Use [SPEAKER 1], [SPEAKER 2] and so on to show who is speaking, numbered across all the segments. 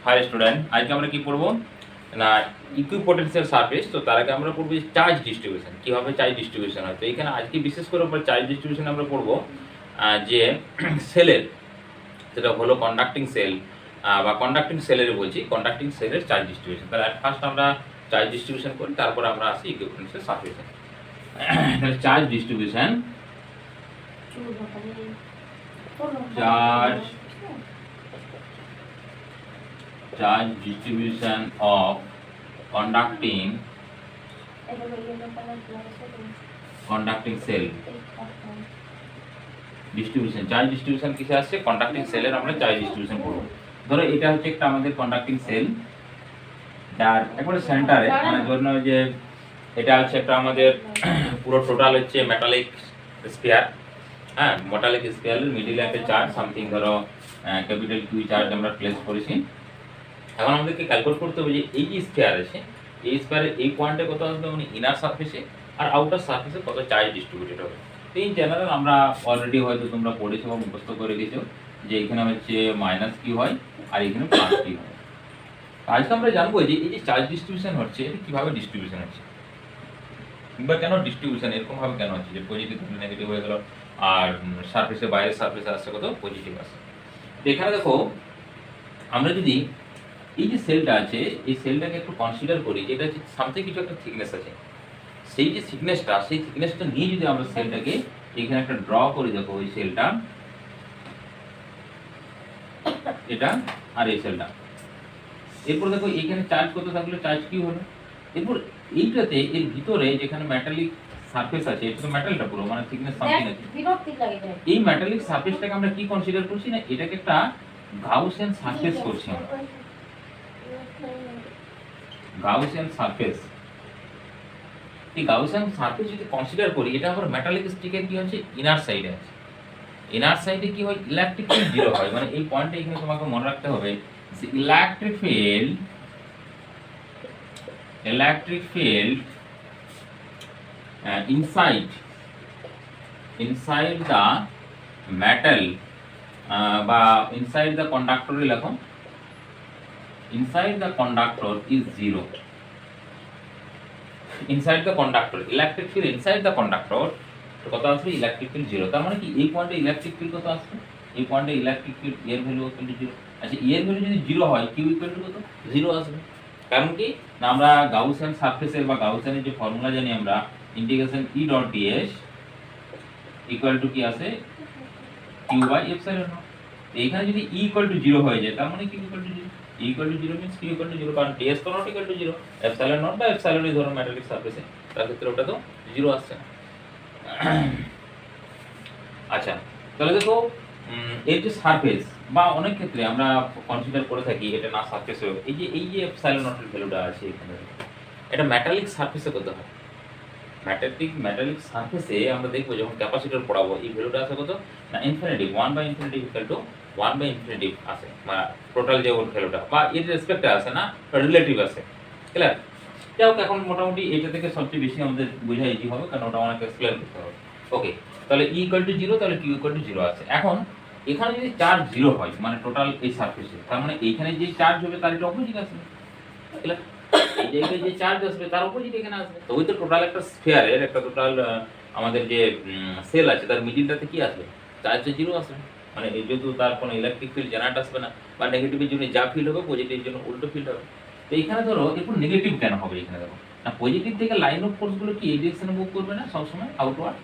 [SPEAKER 1] High student, আজকে আমরা কি পড়বো না ইকুইপোটেন্সিয়াল সারফেস। তো তার আগে আমরা পড়বো চার্জ ডিস্ট্রিবিউশন, কীভাবে চার্জ ডিস্ট্রিবিউশন হয়। তো এখানে আজকে বিশেষ করে উপর চার্জ ডিস্ট্রিবিউশন আমরা পড়বো যে সেলের, সেটা হলো কন্ডাক্টিং সেল বা কন্ডাক্টিং সেলের বলছি, কন্ডাক্টিং সেলের চার্জ ডিস্ট্রিবিউশন। তাহলে ফার্স্ট আমরা চার্জ ডিস্ট্রিবিউশন করি, তারপর আমরা আসি ইকুইপোটেন্সিয়াল সারফেসে। তাহলে charge distribution, charge distribution of conducting cell distribution. Charge distribution কিসে আসছে? কন্ডাক্টিং সেলের আমরা চার্জ ডিস্ট্রিবিউশন করব। ধরো এটা হচ্ছে একটা আমাদের কন্ডাক্টিং সেল, যার একবারে সেন্টারে, মানে ধরুন যে এটা হচ্ছে একটা আমাদের পুরো টোটাল হচ্ছে মেটালিক স্ফিয়ার। হ্যাঁ, মেটালিক স্ফিয়ারের মিডিলে একটা চার্জ সামথিং ধরো ক্যাপিটাল কিউ চার্জ আমরা প্লেস করেছি। এখন আমাদেরকে ক্যালকুলেট করতে হবে যে এই যে স্ফিয়ার আছে, এই স্ফিয়ারের এই পয়েন্টে কত আসবে, মানে ইনার সারফেসে, আর আউটার সারফেসে কত চার্জ ডিস্ট্রিবিউটেড হবে। তো ইন জেনারেল আমরা অলরেডি হয়তো তোমরা পড়েছো বা মুখস্থ করে দিয়েছো যে এখানে হচ্ছে মাইনাস কিউ হয় আর এখানে প্লাস কিউ হয়। আজকে আমরা জানবো যে এই যে চার্জ ডিস্ট্রিবিউশন হচ্ছে এটা কিভাবে ডিস্ট্রিবিউশন হচ্ছে, কিংবা কেন ডিস্ট্রিবিউশন এরকম ভাবে কেন হচ্ছে, যে পজিটিভ নেগেটিভ হয়ে গেল আর সারফেসে বাইরের সারফেসে আসছে কত পজিটিভ আসছে। তো এখানে দেখো আমরা যদি এই যে সেলটা আছে, এই সেলটাকে একটু কনসিডার করি, যেটা হচ্ছে সামথিং কিছু একটা থিকনেস আছে, সেই যে থিকনেসটা, সেই থিকনেসটা নিয়ে যদি আমরা সেলটাকে এখানে একটা ড্র করি, দেখো ওই সেলটা, এটা আর এই সেলটা, এরপর দেখো এখানে চার্জ কত থাকলো, চার্জ কি হলো। এরপর এইটাতে এর ভিতরে যেখানে মেটালিক সারফেস আছে, এটা তো মেটালটা পুরো মানে থিকনেস সামথিং আছে, এই মেটালিক সারফেসটাকে আমরা কি কনসিডার করছি না, এটাকে একটা গাউসিয়ান সারফেস করছি আমরা, গাউসিয়ান সারফেস। এই গাউসিয়ান সারফেস যদি কনসিডার করি, এটা আবার মেটালিক স্টিকের কি হচ্ছে ইনার সাইডে আছে, ইনার সাইডে কি হয়, ইলেকট্রিক ফিল্ড জিরো হয়। মানে এই পয়েন্টে এখানে তোমাকে মনে রাখতে হবে যে electric field inside the metal বা ইনসাইড দ্য কন্ডাক্টরে লেখো, inside the conductor is zero. Inside the conductor electric field inside the conductor তো কত আসবে, ইলেকট্রিক ফিল্ড জিরো। তার মানে কি এই পয়েন্টে ইলেকট্রিক ফিল্ড কত আসবে, এই পয়েন্টে ইলেকট্রিক ফিল্ড এর ভ্যালু ইকুয়াল টু জিরো। আচ্ছা, এর ভ্যালু যদি জিরো হয়, কিউ ইকুয়াল টু কত, জিরো আসবে। কারণ কি না, আমরা গাউসিয়ান সারফেসের বা গাউসিয়ানের যে ফর্মুলা জানি আমরা, integration E dot DS equal to কি আসে, কিউ বাই এপসাইলন নট। এইখানে যদি ই ইকুয়াল টু জিরো হয়ে যায়, তার মানে Q equal to zero. equal to 0 means q equal to 0, কারণ ds তো not equal to 0, epsilon not বা epsilon এই ধরো মেটালিক সারফেসে, তার ক্ষেত্রে ওটা তো 0 আসছে না। আচ্ছা, তাহলে দেখো এর যে সারফেস বা অনেক ক্ষেত্রে আমরা কনসিডার করে থাকি এটা না সারফেস হোক, এই যে epsilon not এর ভ্যালুটা আছে এখানে, এটা মেটালিক সারফেসে কত হয়, মেটালিক সারফেসে আমরা দেখবো যখন ক্যাপাসিটর পড়াবো, এই ভ্যালুটা আছে কত না ইনফিনিটিভ 1/ইনফিনিটিভ ইকুয়াল টু 1/ইনফিনিটিভ আছে, মানে টোটাল যে ওর ভ্যালুটা বা এর রেসপেক্টে আছে না, রিলেটিভ আছে। ক্লিয়ার? যাই হোক, এখন মোটামুটি এটা থেকে সবচেয়ে বেশি আমাদের বোঝা ইজি হবে, কারণ ওটা অনেক এক্সপ্লেন করতে হবে। ওকে, তাহলে ই ইকুয়াল টু 0, তাহলে কিউ ইকুয়াল টু 0 আছে। এখন এখানে যদি চার্জ 0 হয়, মানে টোটাল এই সারফেসে, তার মানে এইখানে যে চার্জ হবে তার এটা অপোজিট আসবে। ক্লিয়ার? এই জায়গায় যে চার্জ আসবে তার অপোজিট এখানে আসবে। তো ওই তো টোটাল একটা স্ফিয়ারের একটা টোটাল আমাদের যে সেল আছে তার মিডিলটাতে কি আসবে, চার্জ 0 আসবে। মানে এই যেহেতু তার কোনো ইলেকট্রিক ফিল্ড জেনারেট আসবে না, বা নেগেটিভের জন্য যা ফিল্ড হবে পজিটিভের জন্য উল্টো ফিল্ড হবে। তো এখানে ধরো একটু নেগেটিভ কেন হবে, এখানে দেখো না পজিটিভ থেকে লাইন অফ ফোর্সগুলো কি এই ডিরেকশনে মুভ করবে না সবসময়, আউটওয়ার্ড।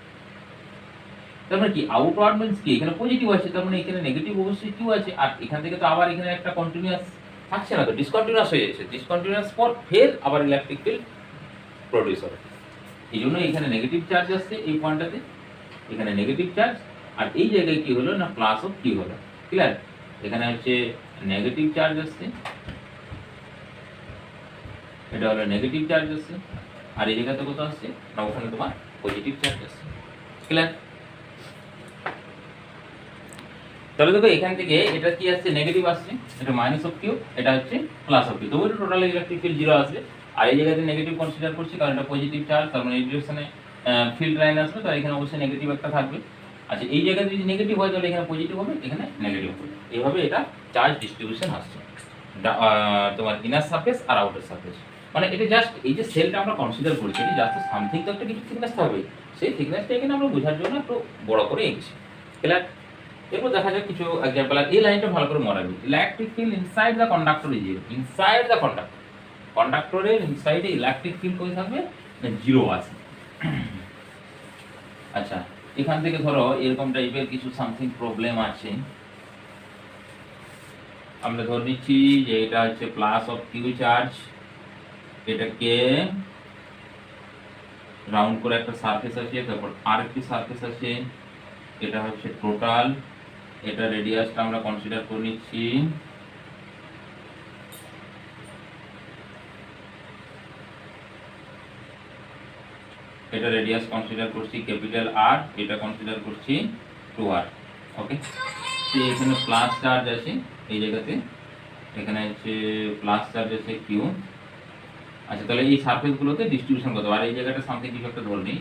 [SPEAKER 1] তার মানে কি আউটওয়ার্ড মিন্স কি, এখানে পজিটিভ আছে, তার মানে এখানে নেগেটিভ অবশ্যই কিউ আছে, আর এখান থেকে তো আবার এখানে একটা কন্টিনিউয়াস থাকছে না, তো ডিসকন্টিনিউয়াস হয়ে যাচ্ছে, ডিসকন্টিনিউয়াস পর ফের আবার ইলেকট্রিক ফিল্ড প্রডিউস হবে। এই জন্য এখানে নেগেটিভ চার্জ আসছে এই পয়েন্টটাতে, এখানে নেগেটিভ চার্জ, আর এই জায়গায় কি হলো না প্লাস অফ কিউ হলো। ক্লিয়ার? এখানে হচ্ছে নেগেটিভ চার্জ আসছে, এটা হলো নেগেটিভ চার্জ আসছে, আর এই জায়গাতে কত আসছে না ওখানে তোমার পজিটিভ চার্জ আসছে। ক্লিয়ার? তাহলে দেখো এখান থেকে এটা কি আসছে, নেগেটিভ আসছে, এটা মাইনাস অফ কিউ, এটা হচ্ছে প্লাস অফ কিউ, তো ওইটা টোটাল ইলেকট্রিক ফিল্ড 0 আসবে। আর এই জায়গাতে নেগেটিভ কনসিডার করছি কারণ এটা পজিটিভ চার্জ, তার মানে এই ডিরেকশনে ফিল্ড লাইন আসবে, তো এখানে অবশ্যই নেগেটিভ একটা থাকবে। আচ্ছা, এই জায়গাতে যদি নেগেটিভ হয় তাহলে এখানে পজিটিভ হবে, এখানে নেগেটিভ হবে। এইভাবে এটা চার্জ ডিস্ট্রিবিউশন আসছে। তোমার ইনার সারফেস আর আউটার সারফেস। মানে এটা জাস্ট এই যে সেলটা আমরা কনসিডার করছি, এটা জাস্ট সামথিং তো একটা কিছু থিকনেস থাকবে, সেই থিকনেসটা এখানে আমরা বোঝার জন্য একটু বড় করে এঁকেছি। ক্লিয়ার? এরপর দেখা যাক কিছু এক্সাম্পল। আর এই লাইনটা ভালো করে মনে রাখবে, electric field inside the conductor is zero. Inside the conductor, কন্ডাক্টরের ইনসাইডে ইলেকট্রিক ফিল্ড কত থাকবে, জিরো আছে। আচ্ছা, এখান থেকে ধরো এরকম টাইপের কিছু সামথিং প্রবলেম আছে। আমরা ধরে নিচ্ছি যে এটা হচ্ছে প্লাস অফ কিউ চার্জ, এটাকে রাউন্ড করে একটা সারফেস আছে, তারপর আরেকটি সারফেস আছে, এটা হচ্ছে টোটাল, এটা রেডিয়াসটা আমরা কনসিডার করে নিচ্ছি এটা রেডিয়াস কনসিডার করছি ক্যাপিটাল আর, এটা কনসিডার করছি 2r। ওকে, তো এখানে প্লাস চার্জ আছে এই জায়গাতে, এখানে হচ্ছে প্লাস চার্জ আছে কিউ। আচ্ছা, তাহলে এই সারফেসগুলোতে ডিস্ট্রিবিউশন কত, আর এই জায়গাটা সামথিং কিছু একটা ধরে নিই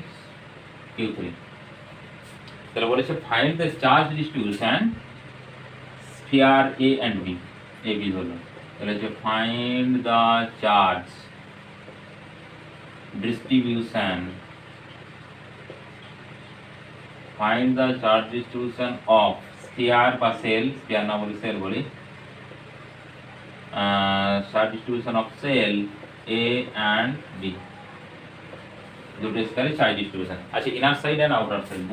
[SPEAKER 1] Q3। তাহলে বলেছে find the charge distribution sphere A and B, A B হলো, তাহলে যে find the charge distribution, find the charge distribution of sphere বা সেল, স্ফিয়ার না বলি সেল বলি, charge distribution of shell A and B, দুটো স্কয়ারে চার্জ ডিস্ট্রিবিউশন। আচ্ছা, inner side and outer side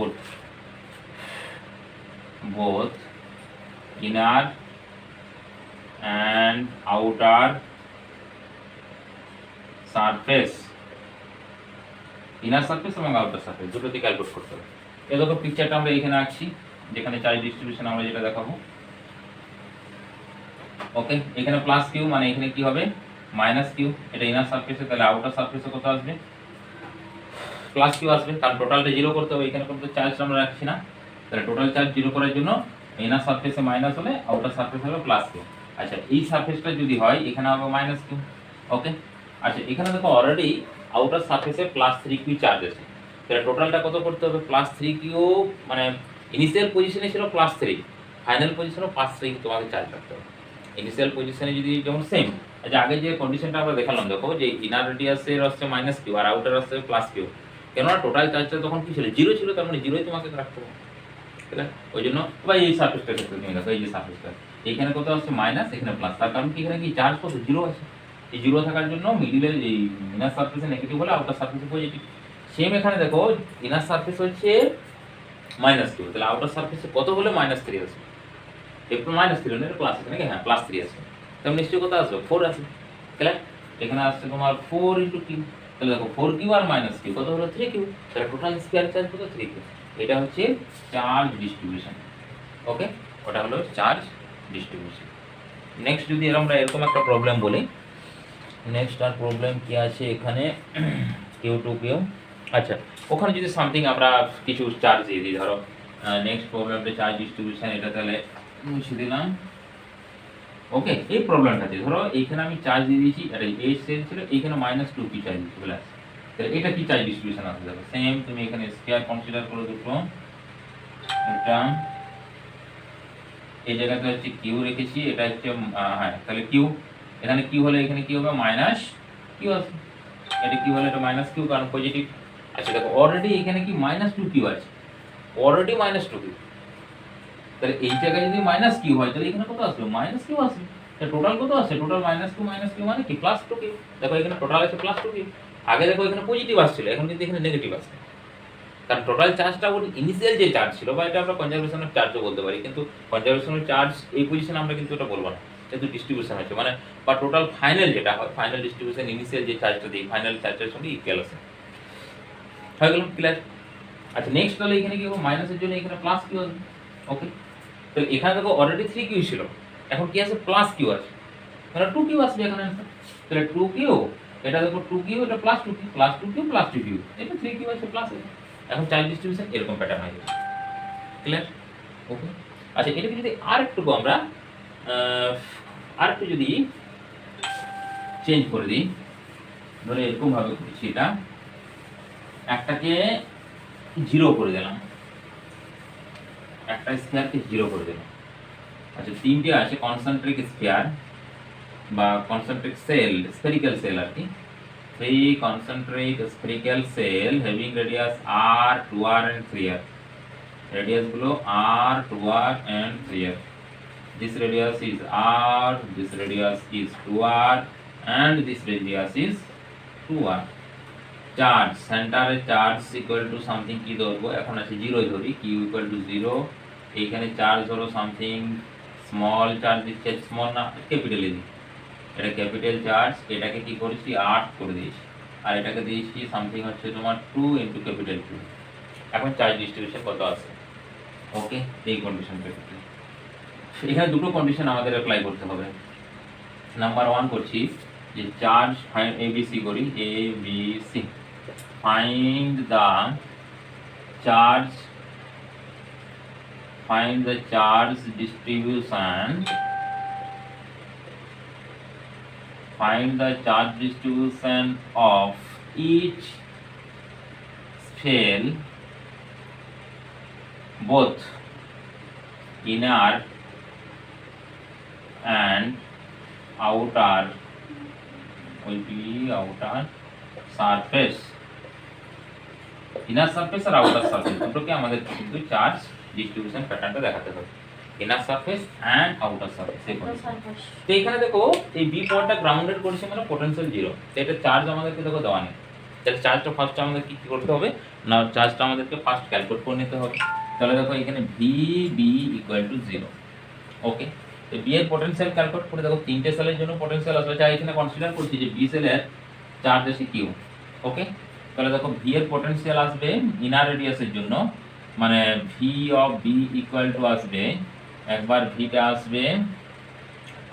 [SPEAKER 1] both inner and outer surface, inner surface এবং outer surface দুটোতে calculate করতে হবে। এই দেখো পিকচারটা আমরা এখানে আঁকছি, যেখানে চার্জ ডিস্ট্রিবিউশন আমরা যেটা দেখাবো। ওকে, এখানে প্লাস কিউ মানে এখানে কি হবে মাইনাস কিউ, এটা ইনার সারফেসে, তাহলে আউটার সারফেসে কত আসবে, প্লাস কিউ আসবে, কারণ টোটালটা জিরো করতে হবে, এখানে কোনো চার্জ আমরা রাখছি না, তাহলে টোটাল চার্জ জিরো করার জন্য ইনার সারফেসে মাইনাস হলে আউটার সারফেস হবে প্লাস কিউ। আচ্ছা, এই সারফেসটা যদি হয় এখানে হবে মাইনাস কিউ। ওকে, আচ্ছা এখানে দেখো অলরেডি আউটার সারফেসে প্লাস 3 কিউ চার্জ আছে, তাহলে টোটালটা কত করতে হবে প্লাস 3 কিউ, মানে ইনিশিয়াল পজিশনে ছিল প্লাস 3, ফাইনাল পজিশনেও প্লাস 3 তোমাকে চার্জ রাখতে হবে। ইনিশিয়াল পজিশনে যদি যেমন সেম, আচ্ছা আগে যে কন্ডিশনটা আমরা দেখালাম দেখো, যে ইনার রেডিয়াসের আসছে মাইনাস কিউ আর আউটার আসছে প্লাস কিউ, কেননা টোটাল চার্জটা তখন কি ছিল জিরো ছিল, তার মানে জিরোই তোমাকে রাখতে হবে। ওই জন্য বা এই সারফেসটার ক্ষেত্রে তুমি দেখো, এই যে সারফেসটা এখানে কত আসছে মাইনাস, এখানে প্লাস, তার কারণ কি এখানে কি চার্জ কত জিরো আছে, এই জিরো থাকার জন্য মিডিলের এই ইনার সারফেসে নেগেটিভ হলে আউটার সারফেসে পজিটিভ। সেম এখানে দেখো ইনার সারফেস হচ্ছে মাইনাস কিউ, তাহলে আউটার সারফেসে কত হলে মাইনাস 3 আসবে, একটু মাইনাস 3 না প্লাস আছে নাকি, হ্যাঁ প্লাস 3 আসবে, তাহলে নিশ্চয়ই কত আসবে 4 আসবে। তাহলে এখানে আসছে তোমার 4 ইনটু কিউ, তাহলে দেখো 4 কিউ আর মাইনাস কিউ কত হলো 3 কিউ, তাহলে টোটাল স্কয়ার চার্জ কত 3 কিউ। এটা হচ্ছে চার্জ ডিস্ট্রিবিউশন। ওকে, ওটা হলো চার্জ ডিস্ট্রিবিউশন। নেক্সট যদি আমরা এরকম একটা প্রবলেম বলি, নেক্সট আর প্রবলেম কি আছে এখানে কিউ টু কিউ। আচ্ছা, ওখানে যদি সামথিং আমরা কিছু চার্জ দিয়ে দিই, ধরো নেক্সট প্রবলেমটা চার্জ ডিস্ট্রিবিউশন, এটা তাহলে মুছে দিলাম। ওকে, এই প্রবলেমটাতে ধরো এইখানে আমি চার্জ দিয়ে দিয়েছি, এটা এই সেল ছিল, এইখানে মাইনাস 2 কি চার্জ দিচ্ছি বলে আছে, তাহলে এটা কি চার্জ ডিস্ট্রিবিউশন আসতে যাবে, সেম তুমি এখানে স্কয়ার কনসিডার করে দুটো, এটা এই জায়গাতে হচ্ছে কিউ রেখেছি, এটা হচ্ছে হ্যাঁ, তাহলে কিউ এখানে কিউ হলে এখানে কি হবে মাইনাস কিউ আছে, এটা কিউ হলে এটা মাইনাস কিউ, কারণ পজিটিভ। আচ্ছা দেখো অলরেডি এখানে কি মাইনাস 2 কিউ আছে, অলরেডি মাইনাস 2 কিউ, তাহলে এই জায়গায় যদি মাইনাস কিউ হয় তাহলে এখানে কত আসবে মাইনাস কিউ আসবে, তাহলে টোটাল কত আসছে, টোটাল মাইনাস কিউ মানে কি প্লাস 2 কিউ। দেখো এখানে টোটাল আছে প্লাস 2 কিউ, আগে দেখো এখানে পজিটিভ আসছিল, এখন কিন্তু এখানে নেগেটিভ আসছে, কারণ টোটাল চার্জটা ওর ইনিশিয়াল যে চার্জ ছিল, বা এটা আমরা কনজারভেশন অফ চার্জও বলতে পারি, কিন্তু কনজারভেশন অফ চার্জ এই পজিশনে আমরা কিন্তু এটা বলবো না, যেহেতু ডিস্ট্রিবিউশন হচ্ছে, মানে বা টোটাল ফাইনাল যেটা হয়, ফাইনাল ডিস্ট্রিবিউশন ইনিশিয়াল যে চার্জটা দিই ফাইনাল চার্জের সঙ্গে ইকুয়াল আছে। হয়ে গেল ক্লিয়ার? আচ্ছা নেক্সট তাহলে এখানে কি হবে মাইনাসের জন্য এখানে প্লাস কিউ আসবে। ওকে, তাহলে এখানে দেখো অলরেডি 3 কিউ ছিল, এখন কি আছে প্লাস কিউ আছে, মানে 2 কিউ আসবে এখানে आंसर। তাহলে 2 কিউ, এটা দেখো 2 কিউ, এটা plus 2 Q, plus 2 Q plus 2 Q, এটা 3 কিউ আছে প্লাস আছে। এখন চার্জ ডিস্ট্রিবিউশন এরকম প্যাটার্ন হয়ে যাবে। ক্লিয়ার? ওকে, আচ্ছা এটাকে যদি আরেকটু আমরা আরেকটু যদি চেঞ্জ করে দিই, ধরে এরকম ভাবে করছি, এটা একটাকে 0 করে দিলাম, একটা স্ফিয়ারকে 0 করে দিলাম। আচ্ছা তিনটে আছে কনসেন্ট্রিক স্ফিয়ার, বা কনসেন্ট্রিক সেল, স্ফেরিক্যাল সেল আর কি, 3 concentric spherical cell having radius r, 2r and 3r. Radius গুলো r, 2r and 3r. This radius is r, this radius is 2r and this radius is 2r. Charge, center charge equal to something কি ধরবো, এখন আছে 0 ধরি, q equal to 0. এইখানে charge হলো something small charge দিচ্ছে, small না capital A, এটা ক্যাপিটাল চার্জ, এটাকে কি করেছি 8 করে দিয়েছি, আর এটাকে দিয়েছি সামথিং হচ্ছে তোমার 2 ইনটু ক্যাপিটাল 2। এখন চার্জ ডিস্ট্রিবিউশন কত আছে, ওকে, এই কন্ডিশনটা কি, এখানে দুটো কন্ডিশন আমাদের অ্যাপ্লাই করতে হবে। নাম্বার 1 করছি যে চার্জ ফাইন্ড এবিসি করি, A B C, find the charge, find the charge distribution, find the charge distribution of each cell, both inner and outer, will be outer surface, inner surface R outer surface দুটোকে আমাদের কিন্তু charge distribution প্যাটার্নটা দেখাতে হবে, inner surface and outer surface. তো এখানে দেখো এই বি পয়েন্টটা গ্রাউন্ডেড করেছে মানে পোটেনশিয়াল 0, তো এটা চার্জ আমাদেরকে দেখো দেওয়া নেই, তাহলে চার্জটা ফার্স্ট আমাদের কি করতে হবে না, চার্জটা আমাদেরকে ফার্স্ট ক্যালকুলেট করে নিতে হবে। তাহলে দেখো এখানে ভি বি ইকুয়াল টু 0, ওকে, তো বি এর পোটেনশিয়াল ক্যালকুলেট করে দেখো তিনটে সেলের জন্য পোটেনশিয়াল আসবে, যা এখানে কনসিডার করছি যে বি সেলের চার্জ আছে কিউ, ওকে, তাহলে দেখো ভি এর পোটেনশিয়াল আসবে ইনার রেডিয়াসের জন্য, মানে V of B equal to আসবে, একবার ভিটা আসবে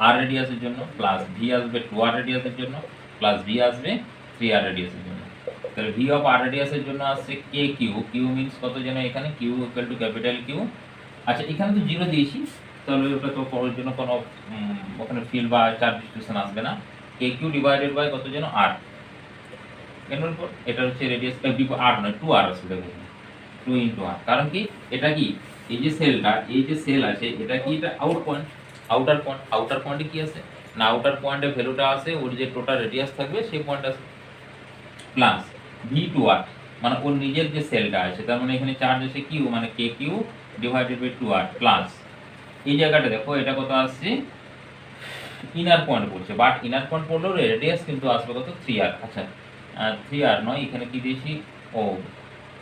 [SPEAKER 1] আর রেডিয়াসের জন্য, প্লাস ভি আসবে 2r রেডিয়াসের জন্য, প্লাস ভি আসবে 3r রেডিয়াসের জন্য। তাহলে ভি অফ আর রেডিয়াসের জন্য আসছে কে কিউ, কিউ মিন্স কত যেন এখানে Q equal to capital Q. আচ্ছা এখানে তো 0 দিয়েছি, তাহলে ওটা তো পরের জন্য কোনো ওখানে ফিল্ড বা চার্জ ডিস্ট্রিবিউশন আসবে না, কে কিউ ডিভাইডেড বাই কত যেন আর, কেন এটা হচ্ছে রেডিয়াস আর নয় 2r আসবে, দেখো 2 ইনটু r, কারণ কি এটা কি এই যে সেলটা, এই যে সেল আছে এটা কি, এটা out point, outer point, outer পয়েন্টে কি আছে না, আউটার পয়েন্টে ভ্যালুটা আছে ওর যে টোটাল রেডিয়াস থাকবে সেই পয়েন্ট আছে, প্লাস ভি টু আর মানে ওর নিজের যে সেলটা আছে, তার মানে এখানে চার্জ আছে কিউ মানে K Q divided by 2r, plus এই জায়গাটা দেখো এটা কত আসছে ইনার পয়েন্ট পড়ছে, বাট ইনার পয়েন্ট পড়লেও রেডিয়াস কিন্তু আসবে কত 3r। আচ্ছা 3r নয়, এখানে কি দিয়েছি, ও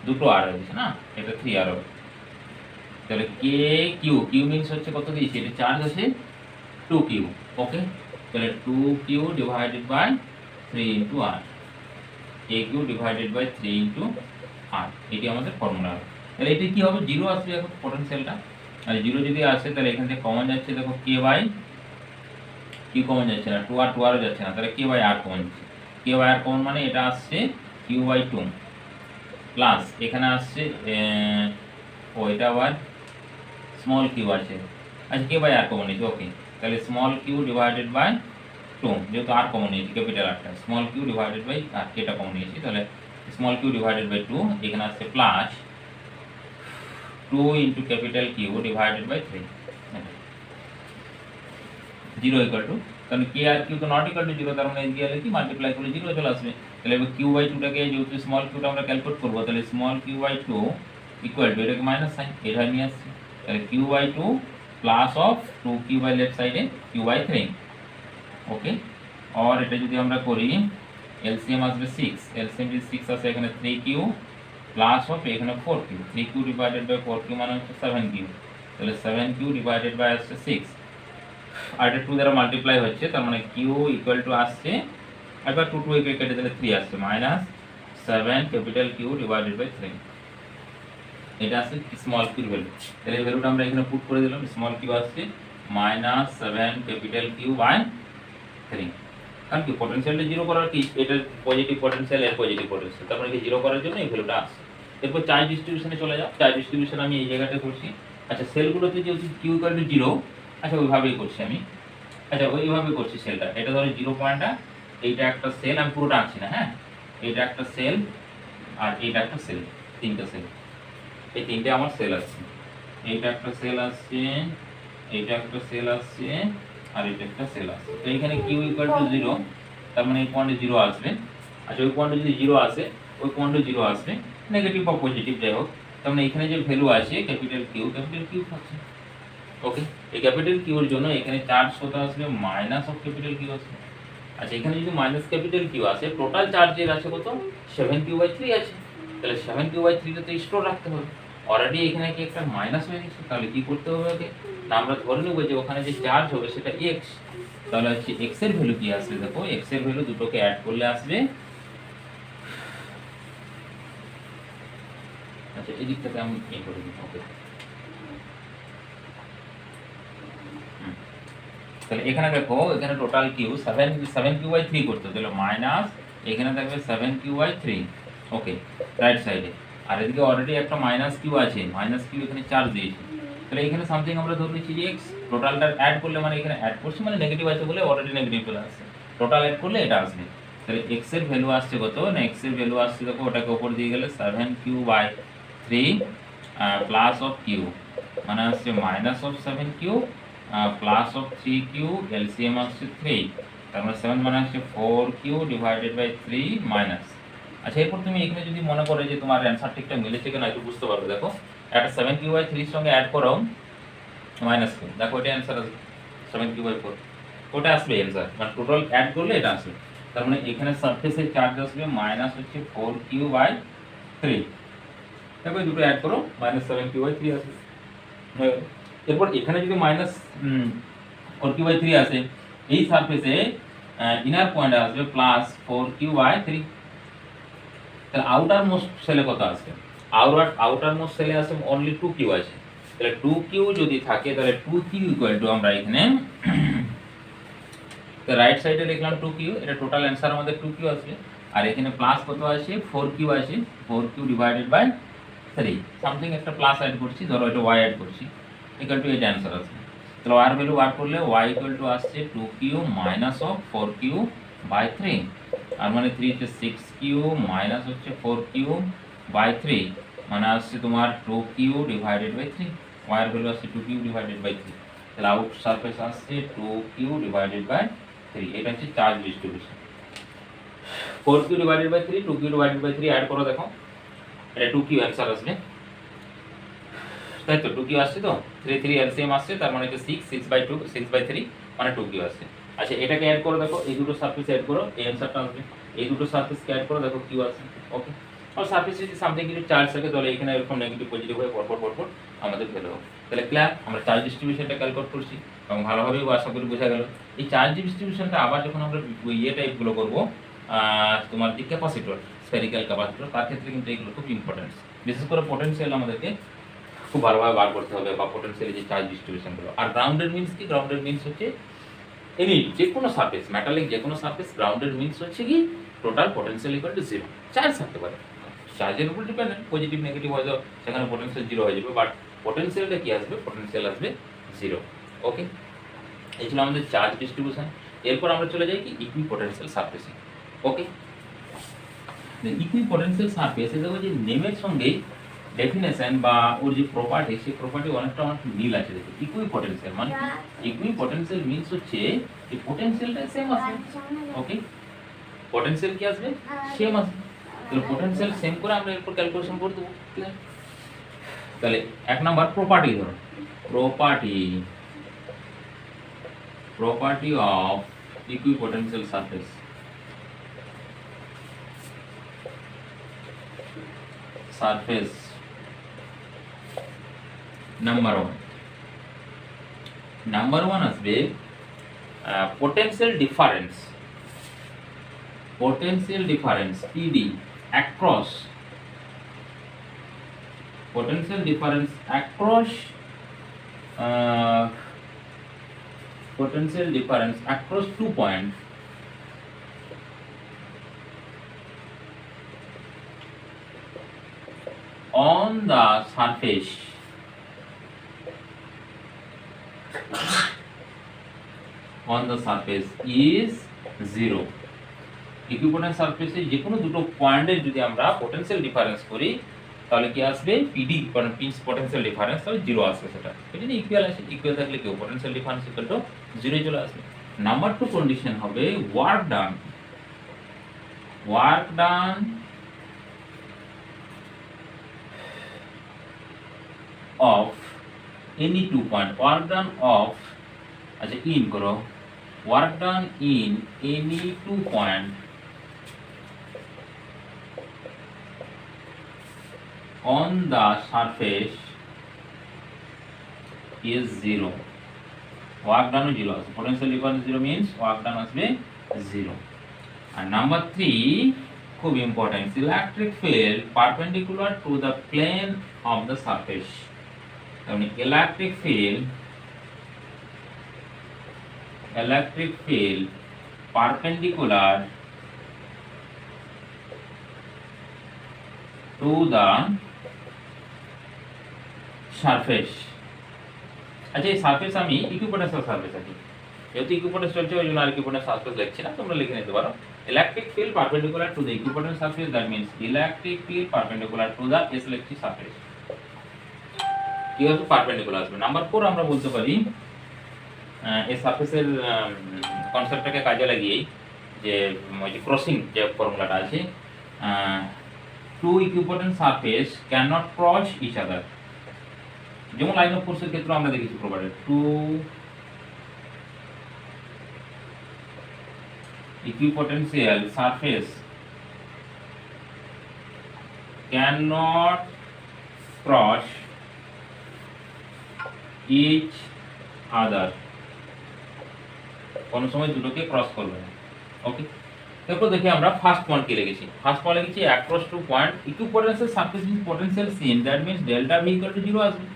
[SPEAKER 1] দুটো আর হয়েছে না, এটা 3r হবে, তাহলে কে কিউ, কিউ মিন্স হচ্ছে কত দিয়েছি, এটা চার্জ আছে 2q, ওকে, তাহলে 2q divided by 3 into r, K Q divided by 3 into r, এটি আমাদের ফর্মুলা হবে। তাহলে এটি কি হবে 0 আসবে এখন পোটেনশিয়ালটা, আর 0 যদি আসে তাহলে এখান থেকে কমন যাচ্ছে, দেখো কে বাই কিউ কমন যাচ্ছে না, 2r 2r যাচ্ছে না, তাহলে কে বাই r কমন যাচ্ছে, কে বাই r কমন মানে এটা আসছে কিউ বাই 2, প্লাস এখানে আসছে ও এটা আবার স্মল কিউ আছে, আচ্ছা কে বাই আর কমন নিয়েছি, ওকে, তাহলে স্মল কিউ ডিভাইডেড বাই 2, যেহেতু আর কমন নিয়েছি ক্যাপিটাল আরটা, স্মল কিউ ডিভাইডেড বাই আর কেটা কমন নিয়েছি, তাহলে স্মল কিউ ডিভাইডেড বাই 2, এখানে আসছে plus 2 into capital Q divided by 3, 0 equal to, কারণ কে আর কিউ তো নট ইকুয়াল টু 0, তার মানে এদিকে গেলে কি মাল্টিপ্লাই করলে 0 চলে আসবে, তাহলে এবার কিউ বাই 2টাকে যেহেতু স্মল কিউটা আমরা ক্যালকুলেট করবো, তাহলে small Q by 2 equal to এটাকে মাইনাস সাইন এটা নিয়ে আসছে, তাহলে Q by 2 plus of 2q by left সাইডে কিউ বাই 3, ওকে, আর এটা যদি আমরা করি এলসিএম আসবে 6, এলসিএম যদি 6 আসে এখানে 3q প্লাস অফ এখানে 4q, 3q divided by 4q মানে হচ্ছে 7q, তাহলে 7q ডিভাইডেড বাই আসছে 6, আর এটা 2 দ্বারা মাল্টিপ্লাই হচ্ছে, তার মানে q ইকুয়াল টু আসছে, একবার 2 2 কেটে দিলে 3 আসছে, minus 7 capital q divided by 3, এটা আসছে স্মল কিউ ভ্যালু, তাহলে এই ভ্যালুটা আমরা এখানে পুট করে দিলাম, স্মল কিউ আসছে মাইনাস 7 ক্যাপিটাল কিউ বাই 3, কারণ কি পটেনশিয়ালটা 0 করার কি এটা পজিটিভ পটেনশিয়াল এর পজিটিভ পটেনশিয়াল, তারপরে কি 0 করার জন্য এই ভ্যালুটা আসছে। এরপর চার্জ ডিস্ট্রিবিউশনে চলে যাও, চার্জ ডিস্ট্রিবিউশন আমি এই জায়গাটা করছি, আচ্ছা সেলগুলোতে যেহেতু কিউ ইকুয়াল টু 0, আচ্ছা ওইভাবেই করছি আমি, আচ্ছা ওইভাবে করছি সেলটা, এটা ধরো 0 পয়েন্টটা, এইটা একটা সেল, আমি পুরোটা আঁকছি না, হ্যাঁ এইটা একটা সেল আর এইটা একটা সেল, তিনটা সেল, এই তিনটে আমার সেল আসছে, এইটা একটা সেল আসছে, এইটা একটা সেল আসছে, আর এটা একটা সেল আসছে। তো এখানে কিউ ইকুয়াল টু 0, তার মানে এই পয়েন্টে 0 আসবে। আচ্ছা ওই পয়েন্টে যদি 0 আসে, ওই পয়েন্টে 0 আসবে, নেগেটিভ বা পজিটিভ যাই হোক, তার মানে এখানে যে ভ্যালু আছে ক্যাপিটাল কিউ থাকছে। ওকে, এই ক্যাপিটাল কিউ এর জন্য এখানে চার্জ কত আসবে, মাইনাস অফ ক্যাপিটাল কিউ আসবে। আচ্ছা এখানে যদি মাইনাস ক্যাপিটাল কিউ আসে, টোটাল চার্জের আছে কত, 7q/3 আছে। তাহলে 7q/3 টা তো স্টোর রাখতে হবে। অলরেডি এখানে কি একটা মাইনাস হয়ে গেছে, তাহলে কি করতে হবে ওকে না, আমরা ধরে নেব যে ওখানে যে চার্জ হবে সেটা x। তাহলে হচ্ছে x এর ভ্যালু কি আসবে, দেখো x এর ভ্যালু দুটোকে অ্যাড করলে আসবে, আচ্ছা এই দিক থেকে আমি এই করে দিই। ওকে, তাহলে এখানে দেখো এখানে টোটাল কিউ 7q/3 করতে, তাহলে মাইনাস এখানে থাকবে 7q/3। ওকে, রাইট সাইডে। আর এদিকে অলরেডি একটা মাইনাস কিউ আছে, মাইনাস কিউ এখানে চার্জ দিয়েছি। তাহলে এখানে সামথিং আমরা ধরে নিচ্ছি যে x, টোটালটা অ্যাড করলে মানে এখানে অ্যাড করছি মানে নেগেটিভ আছে বলে অলরেডি নেগেটিভ চলে আসছে, টোটাল অ্যাড করলে এটা আসবে। তাহলে x এর ভ্যালু আসছে কত না, x এর ভ্যালু আসছে দেখো ওটাকে উপর দিয়ে গেলে 7q/3 প্লাস অফ কিউ মানে আসছে minus of 7q plus of 3q, LCM আসছে 3, তার মানে 7 মানে আসছে 4q ডিভাইডেড বাই 3 মাইনাস। আচ্ছা এরপর তুমি এখানে যদি মনে করো যে তোমার অ্যান্সার ঠিকঠাক মিলেছে কিনা একটু বুঝতে পারবে, দেখো একটা 7q/3 এর সঙ্গে অ্যাড করো মাইনাস q, দেখো এটা অ্যান্সার আসবে 7q/4, ওটা আসবে অ্যান্সার, মানে টোটাল অ্যাড করলে এটা আসবে। তার মানে এখানে সারফেসের চার্জ আসবে মাইনাস হচ্ছে 4q/3, দেখো এই দুটো অ্যাড করো মাইনাস 7q/3 আসবে। এরপর এখানে যদি মাইনাস 4q/3 আসে, এই সারফেসে ইনার পয়েন্ট আসবে প্লাস 4q/3। তাহলে আউটার মোস্ট সেলে কত আসবে, আউটার মোস্ট সেলে আসে অনলি 2q আছে। তাহলে 2q যদি থাকে তাহলে 2q ইকুয়াল টু আমরা এখানে তো রাইট সাইডে লিখলাম 2q, এটা টোটাল অ্যান্সার আমাদের 2q আসবে। আর এখানে প্লাস কত আসে, 4q আসে, 4q ডিভাইডেড বাই 3, সামথিং একটা প্লাস অ্যাড করছি, ধরো এটা y অ্যাড করছি, ইকুয়াল টু এটা অ্যান্সার আসবে। তাহলে y এর ভ্যালু বার করলে y ইকুয়াল টু আসছে 2q minus of 4q by 3, আর মানে 3 হচ্ছে 6q মাইনাস হচ্ছে 4q বাই 3, মানে আসছে তোমার 2q ডিভাইডেড বাই 3, y এর ভ্যালু আসছে 2q ডিভাইডেড বাই 3। তাহলে আউট সারফেস আসছে 2q ডিভাইডেড বাই 3, এটা হচ্ছে charge distribution. 4q divided by 3, 2q divided by 3 add করো, দেখো এটা 2q অ্যান্সার আসবে, তাই তো 2q আসছে, তো 3 3 এলসিএম আসছে, তার মানে এটা 6/2 6/3 মানে 2q আসছে। আচ্ছা এটাকে অ্যাড করো, দেখো এই দুটো সারফেস অ্যাড করো, এই অ্যান্সারটা আসবে। এই দুটো সারফেসকে অ্যাড করো, দেখো q আসছে। ওকে, আর সারফেসে যদি সামথিং কিছু চার্জ থাকে তাহলে এখানে এরকম নেগেটিভ পজিটিভ হয়ে পরপর আমাদের ভ্যালু হবে। তাহলে ক্লিয়ার, আমরা চার্জ ডিস্ট্রিবিউশনটা ক্যালকুলেট করছি এবং ভালোভাবেই আশা করি বোঝা গেল। এই চার্জ ডিস্ট্রিবিউশনটা আবার যখন আমরা ইয়ে টাইপগুলো করবো, তোমার যে ক্যাপাসিটর, স্ফেরিক্যাল ক্যাপাসিটর, তার ক্ষেত্রে কিন্তু এগুলো খুব ইম্পর্টেন্ট, বিশেষ করে পোটেনশিয়াল আমাদেরকে খুব ভালোভাবে বার করতে হবে, বা পোটেনশিয়ালি যে চার্জ ডিস্ট্রিবিউশনগুলো। আর গ্রাউন্ডেড মিন্স কি, গ্রাউন্ডেড মিন্স হচ্ছে এনি যে কোনো সারফেস, মেটালিক যে কোনো সারফেস, গ্রাউন্ডেড মিন্স হচ্ছে কি total potential equal to 0, charge থাকতে পারে, চার্জের উপর ডিপেন্ডেন্ট, পজিটিভ নেগেটিভ হয়ে যাবে, সেখানে পোটেনশিয়াল 0 হয়ে যাবে, বাট পোটেনশিয়ালটা কি আসবে, পোটেনশিয়াল আসবে 0। ওকে, এই ছিল আমাদের চার্জ ডিস্ট্রিবিউশন। এরপর আমরা চলে যাই কি ইকুইপোটেনশিয়াল সারফেসে। ওকে, ইকুইপোটেনশিয়াল সারফেসে দেখো যে নেমের সঙ্গেই ডেফিনেশন বা ওর যে প্রপার্টি, সেই প্রপার্টি অনেক মিল আছে। দেখো ইকুইপোটেনশিয়াল মানে ইকুইপোটেনশিয়াল মিন্স হচ্ছে এই পোটেনশিয়ালটা সেম আসবে। ওকে, পোটেনশিয়াল কি আসবে, সেম আসবে। তাহলে পোটেনশিয়াল সেম করে আমরা এরপর ক্যালকুলেশন করে দেবো। তাহলে এক নাম্বার প্রপার্টি ধরো, property of equipotential surface. Number one আসবে potential difference PD across potential difference across potential difference across 2 points on the surface is 0. ইকুইপোটেন্ট সারফেসে যে কোনো দুটো পয়েন্টের যদি আমরা পোটেনশিয়াল ডিফারেন্স করি তাহলে কি আসবে, পিডি মানে পিন্স পোটেনশিয়াল ডিফারেন্স, তাহলে 0 আসবে। সেটা এটা ইকুয়াল আছে, ইকুয়াল থাকলে কি potential difference equal to zero চলে আসবে। নাম্বার 2 কন্ডিশন হবে work done of any 2 point, work done of, আচ্ছা ইন করো, work done in any 2 point on the surface is 0. Work done is 0. So potential difference 0 means work done must be 0. And number 3, খুব important, electric field perpendicular to the plane of the surface. মানে electric field perpendicular to the surface. আচ্ছা এই surface আমি ইকুইপোটেন্সিয়াল surface আছে, যেহেতু ইকুইপোটেন্স চলছে ওই জন্য আর ইকুইপোটেন্স সারফেস লিখছি না, তোমরা লিখে নিতে পারো electric field perpendicular to the equipotential surface, that means electric field perpendicular to the electric surface. কি হবে পারপেন্ডিকুলার আসবে। নাম্বার 4 আমরা বলতে পারি এই সারফেসের কনসেপ্টটাকে কাজে লাগিয়েই যে ওই যে ক্রসিং যে ফর্মুলাটা আছে, two equipotential surface can not cross each other. যেমন লাইন অফ ফোর্সের ক্ষেত্রে আমরা দেখেছি property two equipotential surface can not cross each other, কোন সময় দুটোকে ক্রস করবে না। ওকে, তারপর দেখি আমরা ফার্স্ট পয়েন্ট কি লিখেছি। ফার্স্ট পয়েন্ট লিখেছি across two point equipotential surface with potential seen, that means delta V equal to 0 আসবে।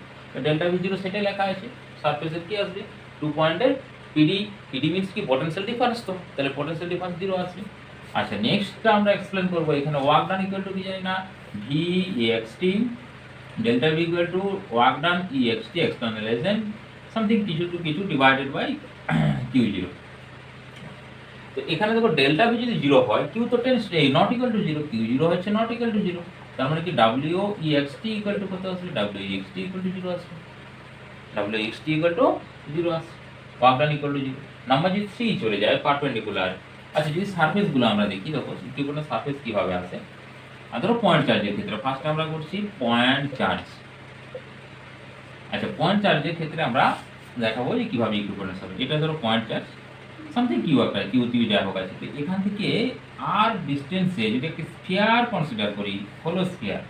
[SPEAKER 1] ডেল্টা ভি 0 সেটাই লেখা আছে। সারফেসের কি আসবে 2 পয়েন্টের পিডি মিন্স কি পোটেনশিয়াল ডিফারেন্স, তো তাহলে পোটেনশিয়াল ডিফারেন্স 0 আসবে। আচ্ছা নেক্সটটা আমরা এক্সপ্লেন করব। এখানে ওয়ার্ক ডান ইকুয়াল টু কি জানি না, V ext, delta V equal to work done E ext externalization something কিছু টু কিছু ডিভাইডেড বাই কিউ 0। তো এখানে দেখো ডেল্টা ভি যদি 0 হয়, কিউ তো tends not equal to 0, Q 0 হচ্ছে নট ইকুয়াল টু 0, তার মানে কি W ext equal to কত আসবে, W ext equal to 0 আসবে, ডাব্লিউ এক্সটি ইকুয়াল টু 0 আসবে, work done equal to 0। Number যদি 3 চলে যায় পারপেন্ডিকুলার। আচ্ছা যদি সারফেসগুলো আমরা দেখি, দেখো ইকুইপোটেন্স সারফেস কিভাবে আসে। আর ধরো পয়েন্ট চার্জের ক্ষেত্রে ফার্স্ট আমরা করছি পয়েন্ট চার্জ। আচ্ছা পয়েন্ট চার্জের ক্ষেত্রে আমরা দেখাবো যে কিভাবে ইকুইপোটেন্স হবে। এটা ধরো পয়েন্ট চার্জ সামথিং কিউ একটা কিউ টিউ যা হোক আছে, এখান থেকে আর ডিস্টেন্সে যদি একটা স্ফিয়ার কনসিডার করি, হলো স্ফিয়ার,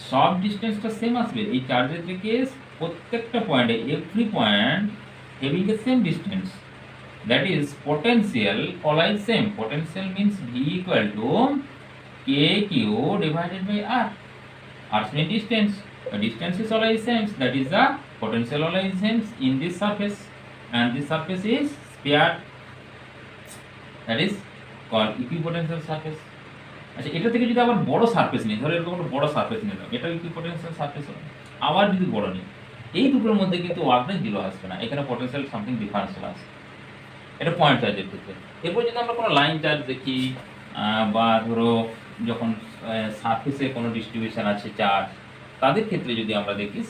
[SPEAKER 1] সব ডিস্টেন্সটা সেম আসবে এই চার্জের থেকে প্রত্যেকটা পয়েন্টে, every point having a same distance, that is potential always same. Potential means V equal to K Q divided by R, R means distance, the distance is always same, that is the potential always same in this surface, and this surface is sphere, that is called equipotential surface. আচ্ছা এটা থেকে যদি আবার বড় surface নিই, ধরো এরকম একটা বড় সারফেস নিলাম, এটা ইকুইপোটেনশিয়াল সারফেস হবে। আবার যদি বড় নিই, এই দুটোর মধ্যে কিন্তু ওয়ার্ক ডান 0 আসবে না, এখানে পোটেনশিয়াল সামথিং ডিফারেন্স আসবে। এটা পয়েন্ট চার্জের ক্ষেত্রে। এরপর যদি আমরা কোনো লাইন চার্জ দেখি, বা ধরো যখন সারফেসে কোনো ডিস্ট্রিবিউশন আছে চার্জ, তাদের ক্ষেত্রে যদি আমরা দেখি,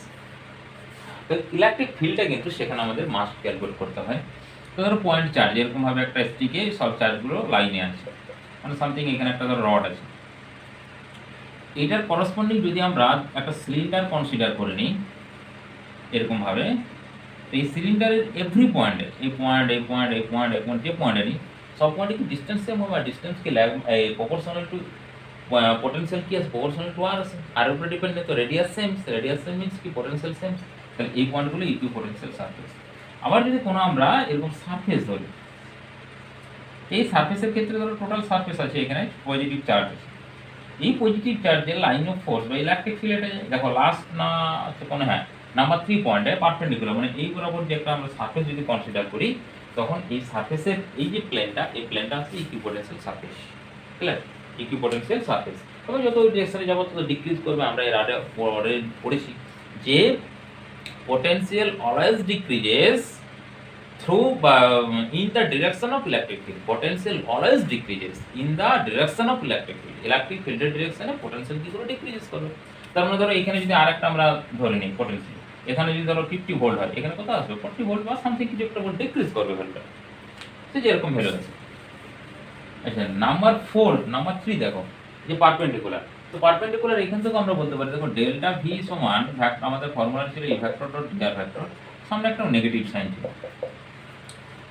[SPEAKER 1] তো ইলেকট্রিক ফিল্ডটা কিন্তু সেখানে আমাদের মাস্ট ক্যালকুলেট করতে হয়। তো ধরো পয়েন্ট চার্জ এরকমভাবে একটা স্টিকে সব চার্জগুলো লাইনে আছে, মানে সামথিং এখানে একটা ধরো রড আছে, এটার করসপন্ডিং যদি আমরা একটা সিলিন্ডার কনসিডার করে নিই এরকমভাবে, এই সিলিন্ডারের এভরি পয়েন্টে, এই পয়েন্ট এই পয়েন্ট এই পয়েন্ট এই পয়েন্ট যে পয়েন্টেরই সব পয়েন্টে কি ডিস্টেন্স সেম হবে, আর ডিস্টেন্সকে প্রপোর্শনাল টু পোটেনশিয়াল কি আছে, প্রপোর্শনাল টু আর আছে, আর উপরে ডিপেন্ড নেই, তো radius same, radius same means কি পোটেনশিয়াল সেম, তাহলে এই পয়েন্টগুলো ইকুইপোটেনশিয়াল সারফেস। আবার যদি কোনো আমরা এরকম সারফেস ধরি, এই সারফেসের ক্ষেত্রে ধরো টোটাল সারফেস আছে, এখানে পজিটিভ চার্জ আছে, এই পজিটিভ চার্জের লাইন অফ ফোর্স বা ইলেকট্রিক ফিল্ড, এটা দেখো লাস্ট না আছে কোনো, হ্যাঁ নাম্বার 3 পয়েন্টে পারপেন্ডিকুলার, মানে এই বরাবর যে একটা আমরা সারফেস যদি কনসিডার করি, তখন এই সারফেসের এই যে প্লেনটা, এই প্লেনটা হচ্ছে equipotential surface. Clear? Equipotential surface. তবে যত ডিরেকশনে যাবো তত ডিক্রিজ করবে। আমরা এর আগে পড়েছি যে potential always decreases through in the direction of electric field. Potential always decreases in the direction of electric field. Electric field এর direction এ potential কি করে decreases করবে। তার মানে ধরো এখানে যদি আরেকটা আমরা ধরে নিই পোটেনশিয়াল, এখানে যদি ধরো 50 ভোল্ট হয়, এখানে কত আসবে 40 ভোল্ট বা সামথিং কিছু একটা ভোল্ট ডিক্রিজ করবে ভ্যালুটা, সে যেরকম ভ্যালু আছে। আচ্ছা নাম্বার 4, নাম্বার 3 দেখো যে পারপেন্ডিকুলার। তো পারপেন্ডিকুলার এখান থেকে আমরা বলতে পারি দেখো ডেল্টা ভি সমান আমাদের ফর্মুলা ছিল E vector dot dr vector, সামনে একটা নেগেটিভ সাইন ছিল।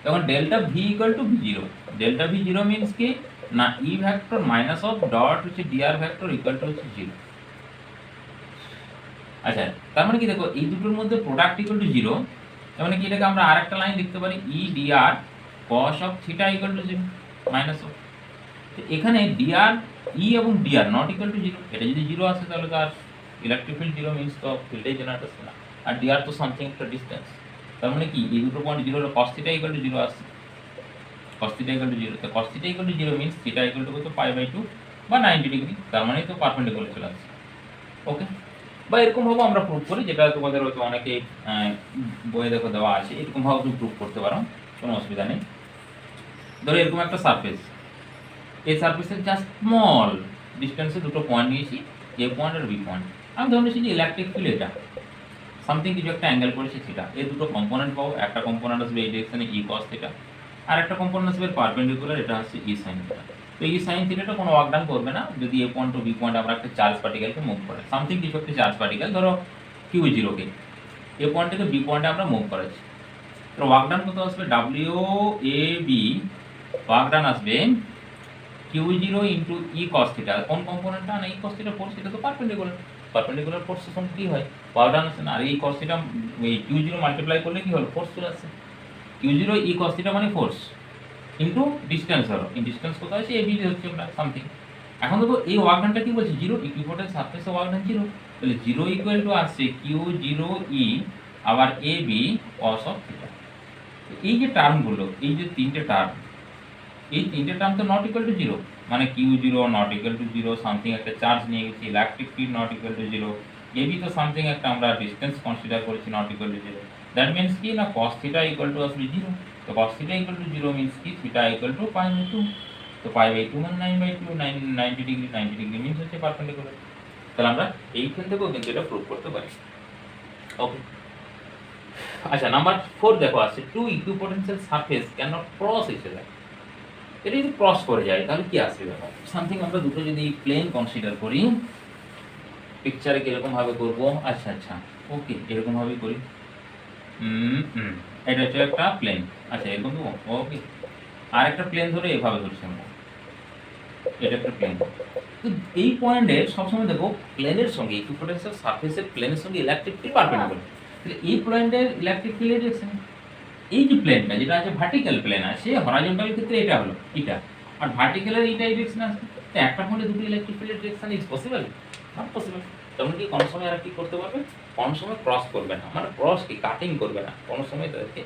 [SPEAKER 1] তখন delta V equal to V zero, delta V zero means কি না E vector minus of dot হচ্ছে ডিআর ভেক্টর ইকুয়াল টু হচ্ছে জিরো। আচ্ছা তার মানে কি দেখো এই দুটোর মধ্যে প্রোডাক্ট ইকুয়াল টু জিরো, তার মানে কি এটাকে আমরা আরেকটা লাইন লিখতে পারি E dr cos of theta equal to zero minus of. এখানে ডিআর ই এবং dr not equal to zero, এটা যদি জিরো আসে তাহলে তো আর ইলেকট্রিক ফিল্ড জিরো মিনস তো ফিল্ডেই জেনারেট আসছে না, আর ডিআর তো সামথিং একটা ডিস্টেন্স। তার মানে কি এই দুটো পয়েন্ট জিরো হলে cos theta equal to zero আসছে, cos theta equal to 0, তো cos theta equal to 0 means theta equal to কত পাই বাই 2 বা 90 ডিগ্রি, তার মানে তো পারপেন্ডিকুলার চলে আসছে। ওকে, বা এরকম ভাবে আমরা প্রুভ করি, যেটা তোমাদের হয়তো অনেকে বইয়ে দেখো দেওয়া আছে, এরকম ভাবে তুমি প্রুভ করতে পারো, কোনো অসুবিধা নেই। ধরো এরকম একটা সারফেস, এই সারফেসের জাস্ট স্মল ডিস্টেন্সে দুটো পয়েন্ট নিয়েছি, এ পয়েন্ট আর বি পয়েন্ট। আমি ধরে নিয়েছি যে ইলেকট্রিক ফিল্ড এটা সামথিং কিছু একটা অ্যাঙ্গেল করেছে থিটা, এর দুটো কম্পোনেন্ট পাবো, একটা কম্পোনেন্ট আসবে এই ডিরেকশনে ই কস থিটা, আর একটা কম্পোনেন্ট আসবে পারপেন্ডিকুলার, এটা হচ্ছে ই সাইন থিটা। তো ই সাইন থিটাটা কোনো ওয়ার্ক ডান করবে না যদি A point to B point আমরা একটা চার্জ পার্টিকেলকে মুভ করে, সামথিং কিছু একটা চার্জ পার্টিকেল ধরো কিউ জিরোকে এ পয়েন্ট থেকে বি পয়েন্টে আমরা মুভ করাচ্ছি, তো ওয়ার্ক ডান কত আসবে W A B, work done আসবে Q zero into E cos theta, কোন কম্পোনেন্টটা না ই কস থিটা ফোর্স, এটা তো পারপেন্ডিকুলার, পারপেন্ডিকুলার ফোর্স তখন কি হয় ওয়ার্ক ডান আসে না, আর এই কস থিটা এই কিউ জিরো মাল্টিপ্লাই করলে কি হলো ফোর্স চলে আসছে, কিউ জিরো ই কস থিটা মানে ফোর্স ইন্টু ডিস্টেন্স হলো, এই ডিস্টেন্স কত আছে এবি হচ্ছে আমরা সামথিং। এখন দেখো এই ওয়ার্ক ডানটা কি বলছে জিরো, ইকুইপোটেন্স সারফেসে ওয়ার্ক ডান জিরো, তাহলে জিরো ইকুয়াল টু আসছে কিউ জিরো ই আবার A B cos of theta. এই যে টার্মগুলো, এই যে তিনটে টার্ম, এই তিনটে টার্ম তো নট ইকুয়াল টু জিরো, মানে Q zero not equal to zero, something একটা চার্জ নিয়ে গেছি, electric field not equal to zero, AB তো সামথিং একটা আমরা ডিস্টেন্স কনসিডার করেছি not equal to zero, that means কি না cos থিটা ইকুয়াল টু আসবে জিরো, তো cos theta equal to zero means কি theta equal to pi by two, তো পাই বাই টু মানে 9/2, 90 ডিগ্রি, 90 ডিগ্রি মিনস হচ্ছে perpendicular. তাহলে আমরা এইখান থেকেও কিন্তু এটা প্রুভ করতে পারি। ওকে, আচ্ছা নাম্বার 4 দেখো আছে two equipotential surface can not cross each other, এটা যদি ক্রস করে যায় তাহলে কি আসবে ব্যাপার, সামথিং আমরা দুটো যদি প্লেন কনসিডার করি, পিকচারে কিরকম ভাবে করবো, আচ্ছা আচ্ছা ওকে এরকম ভাবেই করি, এটা হচ্ছে একটা প্লেন, আচ্ছা এরকম তো ওকে, আর একটা প্লেন ধরে এভাবে ধরছি আমরা, এটা একটা প্লেন। তো এই পয়েন্টে সবসময় দেখো প্লেনের সঙ্গে ইকুইপোটেন্সিয়াল সারফেসের প্লেনের সঙ্গে ইলেকট্রিক ফিল্ড পারপেন্ডিকুলার, তাহলে এই পয়েন্টের ইলেকট্রিক ফিল্ডের ডিরেকশন, এই যে প্লেনটা যেটা আছে ভার্টিক্যাল প্লেন আছে, হরাইজন্টাল ক্ষেত্রে এটা হলো এটা, আর ভার্টিক্যালের এইটা ডিরেকশন আছে, তো একটা পয়েন্টে দুটো ইলেকট্রিক ফিল্ডের direction is possible, not possible. তখন কি কোনো সময় আর কি করতে পারবে, কোনো সময় ক্রস করবে না, মানে ক্রস কি কাটিং করবে না, কোনো সময় তাদেরকে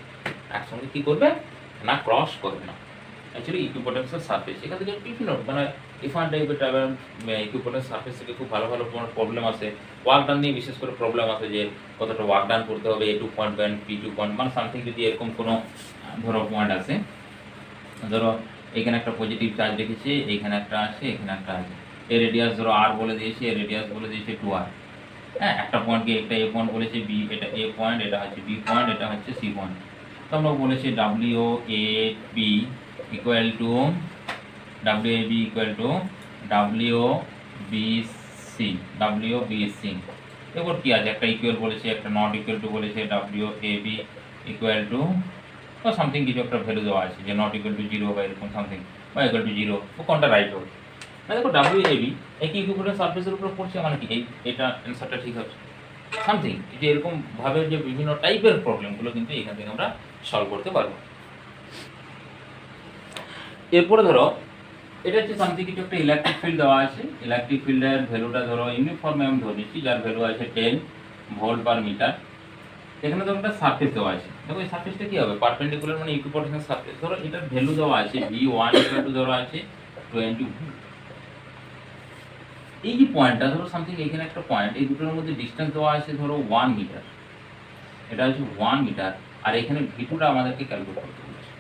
[SPEAKER 1] একসঙ্গে কি করবে না ক্রস করবে না। অ্যাকচুয়ালি ইকুইপোটেন্সিয়াল সারফেস এখান থেকে বিভিন্ন মানে ডিফারেন্ট টাইপের ইকুইপোটেন্স সারফেস থেকে খুব ভালো ভালো প্রবলেম আছে, ওয়ার্ক ডান নিয়ে বিশেষ করে প্রবলেম আছে যে কতটা ওয়ার্ক ডান করতে হবে, A to point P to point মানে সামথিং যদি এরকম কোনো ধরো পয়েন্ট আছে, ধরো এখানে একটা পজিটিভ চার্জ রেখেছি, এইখানে একটা আছে, এখানে একটা আছে, এর রেডিয়াস ধরো আর বলে দিয়েছি, এর রেডিয়াস বলে দিয়েছি 2r, হ্যাঁ একটা পয়েন্টকে একটা এ পয়েন্ট বলেছে বি, এটা এ পয়েন্ট, এটা হচ্ছে বি পয়েন্ট, এটা হচ্ছে সি পয়েন্ট, তো আমরা বলেছি W A B equal to W B C, এরপর কি আছে একটা ইকুয়াল বলেছে, একটা নট ইকুয়াল টু বলেছে, W A B equal to বা সামথিং কিছু একটা ভ্যালু দেওয়া আছে যে নট ইকুয়াল টু জিরো বা এরকম সামথিং বা ইকুয়াল টু জিরো, তো কোনটা রাইট হবে না, দেখো ডাব্লিউ এ বি একই ইকুইপোটেন্স সারফেসের উপর পড়ছে, মানে কি এটা অ্যান্সারটা ঠিক হচ্ছে সামথিং, যে এরকম ভাবে যে বিভিন্ন টাইপের প্রবলেমগুলো কিন্তু এখান থেকে আমরা সলভ করতে পারবো। এরপরে ধরো এটা হচ্ছে সামথিং কিছু একটা ইলেকট্রিক ফিল্ড দেওয়া আছে, ইলেকট্রিক ফিল্ডের ভ্যালুটা ধরো ইউনিফর্মে আমি ধরে নিচ্ছি, যার ভ্যালু আছে 10 ভোল্ট পার মিটার, এখানে ধরো একটা সারফেস দেওয়া আছে, দেখো এই সারফেসটা কি হবে পারপেন্ডিকুলার মানে ইকুইপোটেন্সিয়াল সারফেস, ধরো এটার ভ্যালু দেওয়া আছে v1 ইকুয়াল টু ধরো আছে 20 ভোল্ট, এই যে পয়েন্টটা ধরো সামথিং এখানে একটা পয়েন্ট, এই দুটোর মধ্যে ডিসটেন্স দেওয়া আছে ধরো 1 মিটার, এটা হচ্ছে 1 মিটার, আর এখানে v2টা আমাদেরকে ক্যালকুলেট করতে বলেছে,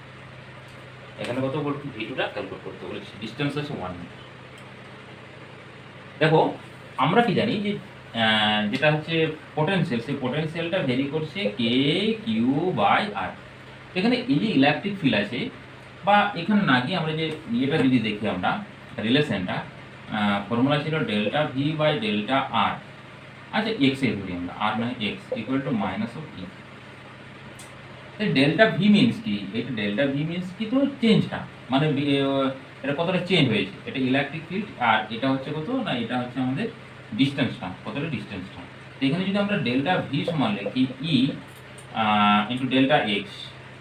[SPEAKER 1] এখানে কত বলছি v2টা ক্যালকুলেট করতে বলেছে, ডিসটেন্স আছে 1 মিটার। দেখো আমরা কি জানি যে যেটা হচ্ছে পোটেনশিয়াল, সেই পোটেনশিয়ালটা ভেরি করছে কে কিউ বাই আর। এখানে এই যে ইলেকট্রিক ফিল্ড আছে, বা এখানে না গিয়ে আমরা যে ইয়েটা যদি দেখি আমরা রিলেশনটা, ফর্মুলা ছিল ডেল্টা ভি বাই ডেল্টা আর। আচ্ছা এক্স এ ধরি আমরা, আর মানে x equal to minus of E. Delta V means কি? এটা ডেল্টা ভি মিনস কি? তো চেঞ্জটা মানে এটা কতটা চেঞ্জ হয়েছে, এটা ইলেকট্রিক ফিল্ড। আর এটা হচ্ছে কত না, এটা হচ্ছে আমাদের ডিস্টেন্সটা, কতটা ডিস্টেন্সটা। তো এখানে যদি আমরা ডেল্টা ভি সমান লিখি E into delta X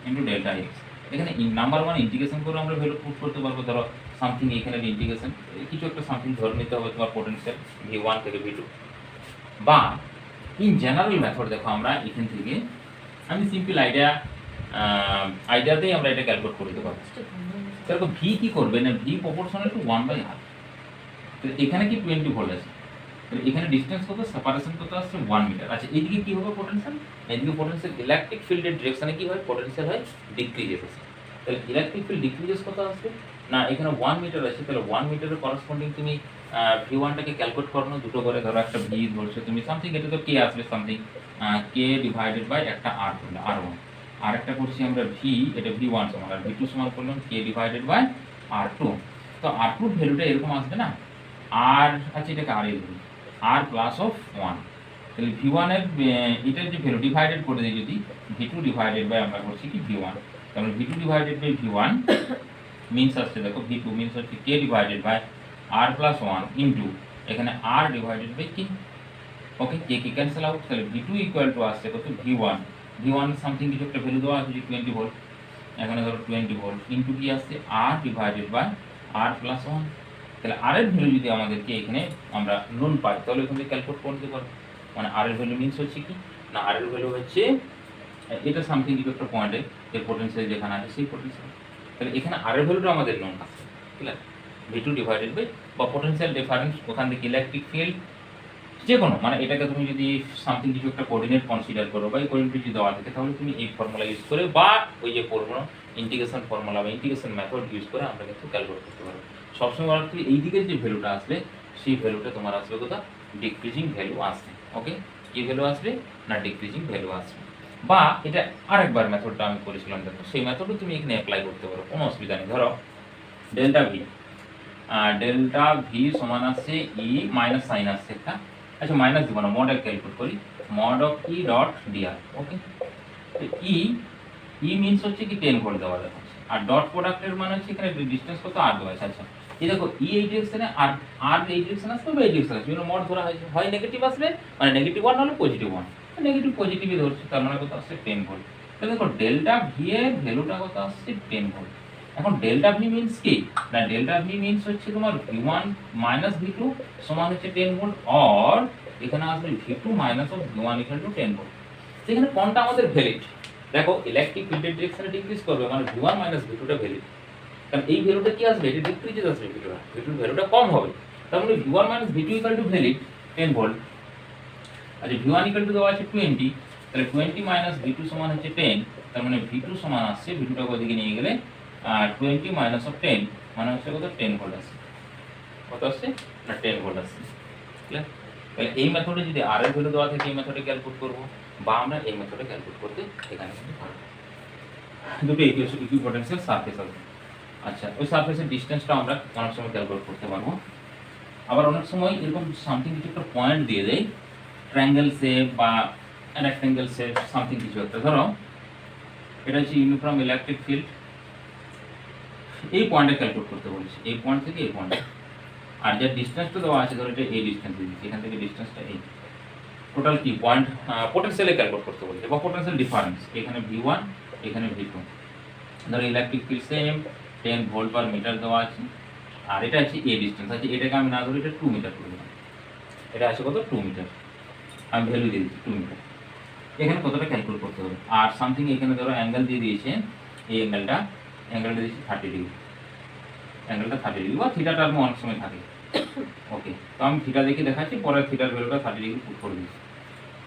[SPEAKER 1] into delta X, এখানে নাম্বার ওয়ান ইন্টিগ্রেশন করে আমরা ভ্যালু পুট করতে পারবো। ধরো সামথিং, এখানে ইন্টিগ্রেশন কিছু একটা সামথিং ধরে নিতে হবে তোমার পোটেনশিয়াল ভি ওয়ান থেকে ভি টু। বা ইন জেনারেল মেথড দেখো আমরা এখান থেকে আমি সিম্পল আইডিয়াতেই আমরা এটা ক্যালকুলেট করে দিতে পারবো। দেখো ভি কি করবে না, ভি প্রপোর্শনাল টু 1/r। তো এখানে কি 20 ভোল্ট আছে, তাহলে এখানে ডিসটেন্স কত, সেপারেশন কত আসছে 1 মিটার। আচ্ছা এইদিকে কি হবে পোটেনশিয়াল, এইদিকে পোটেনশিয়াল ইলেকট্রিক ফিল্ডের ডিরেকশনে কি হয়, পোটেনশিয়াল হয় ডিক্রিজেস আছে। তাহলে ইলেকট্রিক ফিল্ড ডিক্রিজেস কত আসবে না, এখানে 1 মিটার আছে, তাহলে 1 মিটারের করেসপন্ডিং তুমি ভি ওয়ানটাকে ক্যালকুলেট করো না, দুটো করে ধরো, একটা ভি ধরছো তুমি সামথিং, এটা তো কে আসবে সামথিং কে ডিভাইডেড বাই একটা আর করলে আর ওয়ান, আর একটা করছি আমরা ভি, এটা ভি ওয়ান সমান, আর ভি টু সমান করলাম কে ডিভাইডেড বাই আর টু। তো আর টুর ভ্যালুটা এরকম আসবে না, আর আচ্ছা এটাকে আর ধরি আর প্লাস অফ ওয়ান। তাহলে ভি ওয়ানের এটার যে ভ্যালু ডিভাইডেড করে দিই যদি, ভি টু ডিভাইডেড বাই আমরা করছি কি ভি ওয়ান, তাহলে V two divided by V one means আসছে দেখো ভি টু মিনস হচ্ছে K divided by R plus one into এখানে R divided by K. Okay, K K cancel out, তাহলে V two equal to আসছে কত V one, V one something কিছু একটা value দেওয়া আছে 20 ভোল্ট, এখানে ধরো 20 ভোল্ট ইন্টু কি আসছে R divided by R plus one. তাহলে আর এর ভ্যালু যদি আমাদেরকে এখানে আমরা নুন পাই, তাহলে এখান থেকে ক্যালকুলেট করতে পারবো। মানে আর এর ভ্যালু মিনস হচ্ছে কি না, আর এর ভ্যালু হচ্ছে এটা সামথিং কিছু একটা পয়েন্টে এর পোটেনশিয়াল যেখানে আছে সেই পোটেনশিয়াল। তাহলে এখানে আর এর ভ্যালুটা আমাদের নুন আছে, ঠিক আছে, ভি টু ডিভাইডেড বাই বা পোটেনশিয়াল ডিফারেন্স, ওখান থেকে ইলেকট্রিক ফিল্ড যে কোনো, মানে এটাকে তুমি যদি সামথিং কিছু একটা কোঅর্ডিনেট কনসিডার করো বা এই কোঅর্ডিনেট যদি দেওয়া থাকে, তাহলে তুমি এই ফর্মুলা ইউজ করে বা ওই যে ফর্মুলা ইন্টিগ্রেশন ফর্মুলা বা ইন্টিগ্রেশন মেথড ইউজ করে আমরা কিন্তু ক্যালকুলেট করতে পারবো। সবসময় অর্থ এই দিকের যে ভ্যালুটা আসবে সেই ভ্যালুটা তোমার আসবে কোথা, ডিক্রিজিং ভ্যালু আসবে। ওকে, কি ভ্যালু আসবে না, ডিক্রিজিং ভ্যালু আসবে। বা এটা আরেকবার মেথডটা আমি করেছিলাম দেখো, সেই মেথডও তুমি এখানে অ্যাপ্লাই করতে পারো, কোনো অসুবিধা নেই। ধরো ডেল্টা ভি সমান আসছে ই মাইনাস সাইন আসছে একটা, আচ্ছা মাইনাস দিব না, মডেল ক্যালকুলেট করি, mod of E dot dr. Okay, তো ই মিনস হচ্ছে কি 10 ভোল্ট দেওয়া দেখাচ্ছে, আর ডট প্রোডাক্টের মানে হচ্ছে এখানে ডিসটেন্স কত আর দেওয়া আছে। আচ্ছা এই দেখো ই এই ডিরেকশনে আর আর এই ডিরেকশন আসবে বা এই ডিরেকশন আসবে, মড ধরা হয়েছে, হয় নেগেটিভ আসবে মানে নেগেটিভ ওয়ান হলে পজিটিভ ওয়ান, নেগেটিভ পজিটিভই ধরছে, তার মানে কত আসছে 10 ভোল্ট। তাহলে দেখো ডেল্টা ভি এর ভ্যালুটা কত আসছে 10 ভোল্ট। এখন ডেল্টা ভি মিনস কি না, ডেল্টা ভি মিনস হচ্ছে তোমার V one minus V two সমান হচ্ছে 10 ভোল্ট, অর এখানে আসবে V two minus of V one equal to 10 volt. সেখানে কোনটা আমাদের ভ্যালিড, দেখো ইলেকট্রিক ফিল্ডের ডিরেকশনে ডিক্রিজ করবে মানে ভি ওয়ান মাইনাস ভি টুটা ভ্যালিড, কারণ এই ভ্যালুটা কি আসবে, এটা ডিক্রিজেস আসবে, ভি টুর ভ্যালুটা কম হবে, তার মানে V one minus V two equal to valid 10 volt. আচ্ছা ভি ওয়ান ইকুয়াল টু দেওয়া আছে 20, তাহলে 20 মাইনাস ভি টু সমান হচ্ছে 10, তার মানে ভি টু সমান আসছে, ভি টুটা ওইদিকে নিয়ে গেলে 20 মাইনাস অফ 10 মানে হচ্ছে কত 10 ভোল্ট আসছে, কত আসছে না 10 ভোল্ট আসছে। ক্লিয়ার? তাহলে এই মেথডে যদি আর এর ভ্যালু দেওয়া থাকে এই মেথডে ক্যালকুলেট করব, বা আমরা এই মেথডে ক্যালকুলেট করতে এখানে কিন্তু পারবো। দুটো ইকুইপোটেনশিয়াল সারফেস আছে। আচ্ছা ওই সারফেসের ডিসটেন্সটা আমরা অনেক সময় ক্যালকুলেট করতে পারবো, আবার অনেক সময় এরকম সামথিং কিছু একটা পয়েন্ট দিয়ে দেয়, ট্রায়াঙ্গেল শেপ বা রেক্ট্যাঙ্গেল শেপ সামথিং কিছু একটা। ধরো এটা হচ্ছে ইউনিফর্ম ইলেকট্রিক ফিল্ড, এই পয়েন্টে ক্যালকুলেট করতে বলেছি, এই পয়েন্ট থেকে এই পয়েন্টে, আর যে ডিসটেন্সটা দেওয়া আছে ধরো এটা এই ডিসটেন্স দিয়েছি, এখান থেকে ডিসটেন্সটা এই, টোটাল কি পয়েন্ট পোটেনশিয়ালে ক্যালকুলেট করতে বলেছে বা পোটেনশিয়াল ডিফারেন্স, এখানে ভি1 এখানে ভি2। ধরো electric field same 10 volt per metre দেওয়া আছে, আর এটা আছে এই ডিসটেন্স আছে, এটাকে আমি না ধরে এটা 2 মিটার করে দিলাম, এটা আছে কত 2 মিটার, আমি ভ্যালু দিয়ে দিচ্ছি 2 মিটার। এখানে কতটা ক্যালকুলেট করতে হবে, আর সামথিং এখানে ধরো অ্যাঙ্গেল দিয়ে দিয়েছে, এই অ্যাঙ্গেলটা দিয়েছি 30 ডিগ্রি, অ্যাঙ্গেলটা 30 ডিগ্রি বা থিটা টার্ম অনেক সময় থাকে। ওকে, তো আমি থিটা দেখে দেখাচ্ছি, পরে থিটার ভ্যালুটা 30 ডিগ্রি পুট করে দিচ্ছি।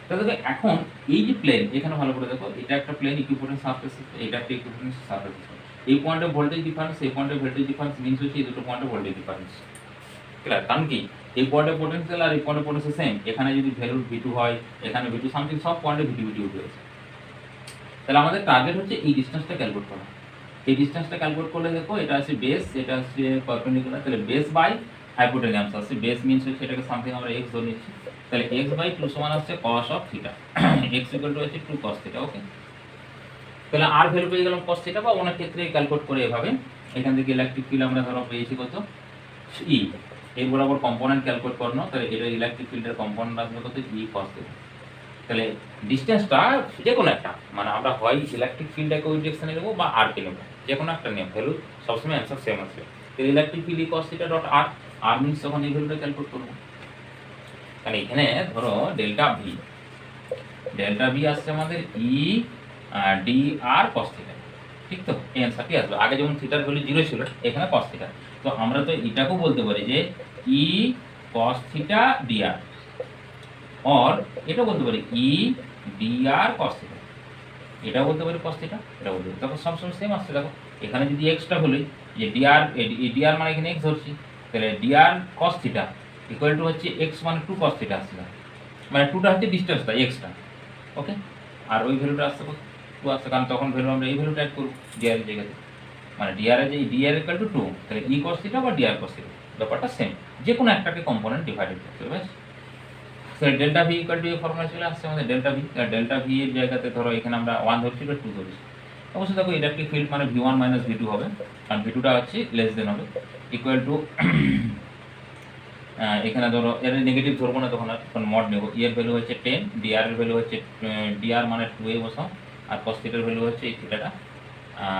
[SPEAKER 1] তাহলে এখন এই যে প্লেন, এখানে ভালো করে দেখো, এটা একটা প্লেন ইকুইপোটেন্স সারফেস, এটা একটা ইকুইপোটেন্স সারফেস, এই পয়েন্টে ভোল্টেজ ডিফারেন্স, এই পয়েন্টে ভোল্টেজ ডিফারেন্স মিন্স হচ্ছে এই দুটো পয়েন্টে ভোল্টেজ ডিফারেন্স। ক্লিয়ার? কারণ কি এই পয়েন্টে পোটেনশিয়াল আর এই পয়েন্টে পোটেনশিয়াল সেম, এখানে যদি ভ্যালু V2 হয়, এখানে V2 সামথিং, সব পয়েন্টে V2 উঠে গেছে। তাহলে আমাদের টার্গেট হচ্ছে এই ডিসটেন্সটা ক্যালকুলেট করা। এই ডিসটেন্সটা ক্যালকুলেট করলে দেখো এটা আছে বেস, এটা হচ্ছে পারপেন্ডিকুলার, তাহলে বেস বাই হাইপোটেনিয়াস আছে। বেস মিন্স হচ্ছে এটাকে সামথিং আমরা x ধরে নিচ্ছি, তাহলে x বাই 2 সমান হচ্ছে cos of theta, x equal to হচ্ছে 2 cos থিটা। ওকে, তাহলে আর ভ্যালু পেয়ে গেলাম cos থিটা, বা অনেক ক্ষেত্রে ক্যালকুলেট করে এভাবে এখান থেকে ইলেকট্রিক ফিল্ড আমরা ধরো পেয়েছি কত E, এর বরাবর কম্পোনেন্ট ক্যালকুলেট করনো, তাহলে এটা ইলেকট্রিক ফিল্ডের কম্পোনেন্ট আসবে কত E cos থিটা। তাহলে ডিসটেন্সটা যে কোনো একটা, মানে আমরা হয় ইলেকট্রিক ফিল্ডটাকে ওই ডিরেকশনে নেবো বা আর কে নেবো, যে কোনো একটা নিয়ম, ভ্যালু সবসময় অ্যান্সার সেম আসবে। তাহলে electric field cos theta dot R, R means তখন এই ভ্যালুটা ক্যালকুলেট করবো। তাহলে এখানে ধরো ডেল্টা ভি আসছে আমাদের ই ডি আর cos থিটা, ঠিক তো? এই অ্যান্সারটি আসবে। আগে যেমন থিটার ভ্যালু 0 ছিল, এখানে cos থিটা, তো আমরা তো এটাকেও বলতে পারি যে ই cos থিটা ডিআর, আর এটা বলতে পারি ই ডিআর cos থিটা, এটা বলতে পারি cos থিটা, এটা বলতে পারি, তখন সবসময় সেম আসছে। দেখো এখানে যদি এক্সটা হলে যে ডিআর মানে এখানে এক্স ধরছি, তাহলে dr cos theta equal to হচ্ছে এক্স মানে 2 cos থিটা আসছে, মানে 2টা হচ্ছে ডিসটেন্সটা এক্সটা। ওকে, আর ওই ভ্যালুটা আসছে কত 2 আসছে, কারণ তখন ভ্যালু আমরা এই ভ্যালুটা অ্যাড করব ডিআর এর জায়গাতে, মানে ডিআর এর যে ডিআর ইকুয়াল টু 2, তাহলে ই cos থিটা বা ডিআর cos থিটা ব্যাপারটা সেম, যে কোনো একটাকে কম্পোনেন্ট ডিভাইডেড করতে হবে। তাহলে ডেল্টা ভি ইকুয়াল টু এই ফর্মুলা চলে আসছে আমাদের ডেল্টা ভি এর জায়গাতে ধরো এখানে আমরা 1 ধরছি বা 2 ধরছি। অবশ্যই দেখো ইলেকট্রিক ফিল্ড মানে V1 মাইনাস V2 হবে, কারণ V2টা হচ্ছে লেস দেন হবে, ইকুয়াল টু এখানে ধরো এর নেগেটিভ ধরবো না, তখন মড নেব। এর ভ্যালু হচ্ছে 10, ডিআর এর ভ্যালু হচ্ছে ডিআর মানে 2 বসাও, আর cos থিটার ভ্যালু হচ্ছে এই থিটাটা,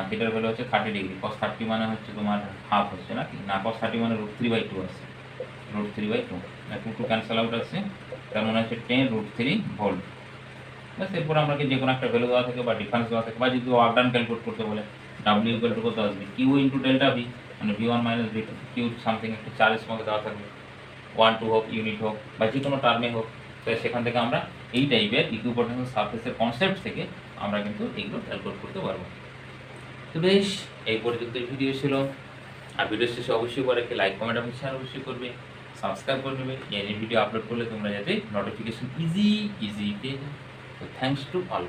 [SPEAKER 1] থিটার ভ্যালু হচ্ছে 30 ডিগ্রি, cos 30 মানে হচ্ছে তোমার হাফ হচ্ছে নাকি না, cos 30 মানে √3/2 আসছে, √3/2, 2 ক্যান্সেল আউট আছে, তার মানে হচ্ছে 10√3 ভোল্ট। বাস এরপর আমরা যে কোনো একটা ভ্যালু দেওয়া থাকে বা ডিফারেন্স দেওয়া থাকে, বা যদি ওয়ার্ক ডান ক্যালকুলেট করতে বলে W ইকুয়াল টু কত আসবে Q ইন্টু ডেল্টা ভি, মানে V1 minus V2, Q something একটা চার্জ মধ্যে দেওয়া থাকবে, 1 2 হোক, ইউনিট হোক, বা যে কোনো টার্মে হোক। তো সেখান থেকে আমরা এই টাইপের ইকুইপোটেনশিয়াল সারফেসের কনসেপ্ট থেকে আমরা কিন্তু এগুলো ক্যালকুলেট করতে পারবো। তো বেশ, এই পর্যন্ত ভিডিও ছিল। আর ভিডিও শেষে অবশ্যই করে একটি লাইক কমেন্ট এবং শেয়ার অবশ্যই করবে, সাবস্ক্রাইব করে নেবে, এই ভিডিও আপলোড করলে তোমরা যাতে নোটিফিকেশন ইজি পেয়ে যাও। তো থ্যাঙ্কস টু অল।